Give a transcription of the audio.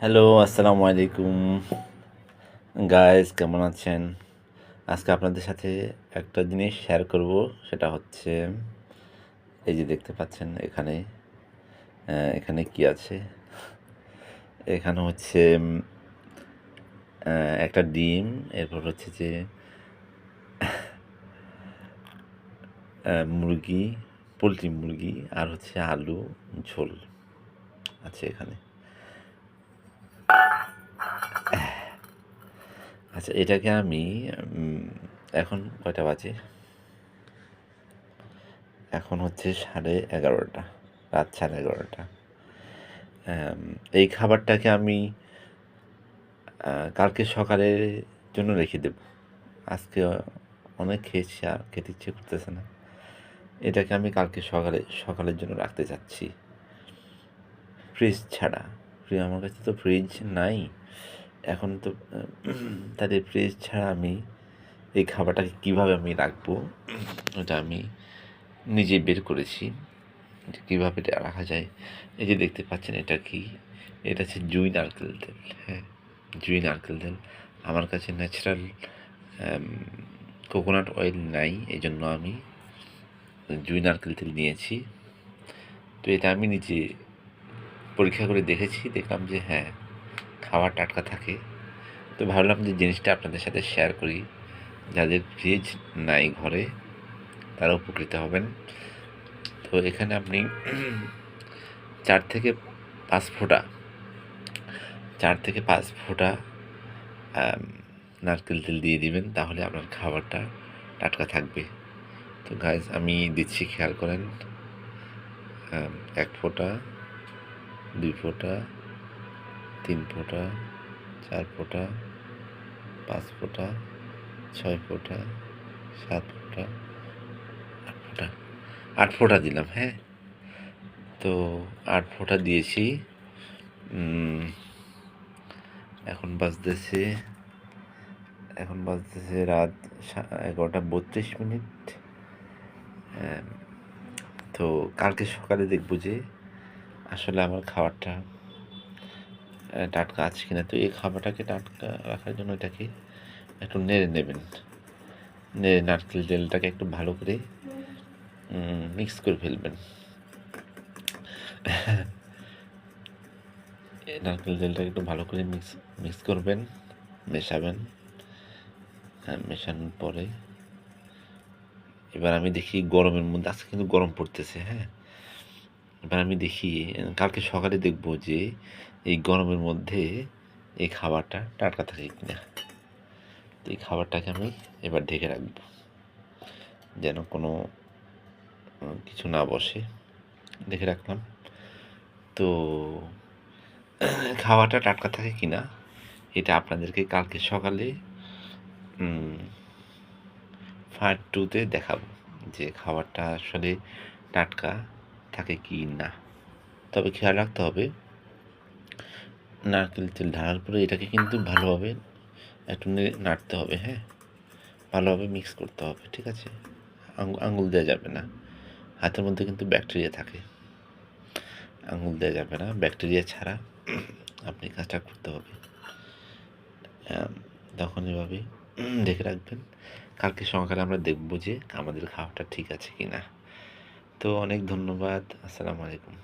Hello, আসসালামু আলাইকুম। Guys কেমন আছেন? আজকে আপনাদের সাথে একটা জিনিস শেয়ার করব। সেটা হচ্ছে এই যে দেখতে পাচ্ছেন এখানে কি আছে? এখানে হচ্ছে একটা ডিম, এরপর হচ্ছে যে মুরগি, পোল্ট্রি মুরগি আর হচ্ছে আলু ঝোল আছে এখানে। আচ্ছা এটাকে আমি উম এখন কয়টা বাজে? এখন হচ্ছে 11:30, রাত 11:30। এই খাবারটাকে আমি কালকে সকালের জন্য রেখে দেব। আজকে অনেক খেয়েছি, আর খেতে ইচ্ছে করতেছে না। এটাকে আমি কালকে সকালের জন্য রাখতে চাচ্ছি, ফ্রিজ ছাড়া। আমার কাছে তো ফ্রিজ নাই এখন তো। তাহলে ফ্রিজ ছাড়া আমি এই খাবারটাকে কীভাবে আমি রাখবো, ওটা আমি নিজে বের করেছি যে কীভাবে এটা রাখা যায়। এই যে দেখতে পাচ্ছেন এটা কি? এটা হচ্ছে জুই নারকেল তেল। হ্যাঁ, জুই নারকেল তেল। আমার কাছে ন্যাচারাল কোকোনাট অয়েল নাই, এই জন্য আমি জুই নারকেল তেল নিয়েছি। তো এটা আমি নিজে পরীক্ষা করে দেখেছি, দেখলাম যে হ্যাঁ, খাবার টাটকা থাকে। তো ভাবলাম যে জিনিসটা আপনাদের সাথে শেয়ার করি। যাদের ফ্রিজ নাই ঘরে তারা উপকৃত হবেন। তো এখানে আপনি 4 থেকে 5 ফোঁটা 4 থেকে 5 ফোঁটা নারকেল তেল দিয়ে দিবেন, তাহলে আপনার খাবারটা টাটকা থাকবে। তো গাইজ আমি দিচ্ছি, খেয়াল করেন। 1 ফোঁটা, 2 ফোঁটা, 3 ফোঁটা, 4 ফোঁটা, 5 ফোঁটা, 6 ফোঁটা, 7 ফোঁটা, 8 ফোঁটা। 8 ফোঁটা দিলাম, হ্যাঁ। তো 8 ফোঁটা দিয়েছি। এখন বাজতেছে রাত 11:32। তো কালকে সকালে দেখবো যে আসলে আমার খাবারটা টাটকা আছে কিনা। তো এই খাবারটাকে টাটকা রাখার জন্য এটাকে একটু নেড়ে নেবেন। নেড়ে নারকেল তেলটাকে একটু ভালো করে মিক্স করে ফেলবেন। নারকেল তেলটাকে একটু ভালো করে মিক্স করবেন, মেশাবেন। মেশানোর পরে এবার আমি দেখি গরমের মধ্যে, আজকে কিন্তু গরম পড়তেছে, হ্যাঁ। এবার আমি দেখি কালকে সকালে দেখব যে এই গরমের মধ্যে এই খাবারটা টাটকা থাকে কিনা। তো এই খাবারটাকে আমি এবার ঢেকে রাখব, যেন কোনো কিছু না বসে। ঢেকে রাখলাম। তো খাওয়াটা টাটকা থাকে কিনা এটা আপনাদেরকে কালকে সকালে পার্ট 2-তে দেখাবো যে খাবারটা আসলে টাটকা থাকে কি না। তবে খেয়াল রাখতে হবে, নারকেল তেল ঢালার পরে এটাকে কিন্তু ভালোভাবে একটু নাড়তে হবে, হ্যাঁ। ভালোভাবে মিক্স করতে হবে, ঠিক আছে। আঙুল দেওয়া যাবে না, হাতের মধ্যে কিন্তু ব্যাকটেরিয়া থাকে। আঙুল দেওয়া যাবে না, ব্যাকটেরিয়া ছাড়া আপনি কাজটা করতে হবে। তখন এভাবে দেখে রাখবেন। কালকে সকালে আমরা দেখব যে আমাদের খাওয়াটা ঠিক আছে কি না। তো অনেক ধন্যবাদ। আসসালামু আলাইকুম।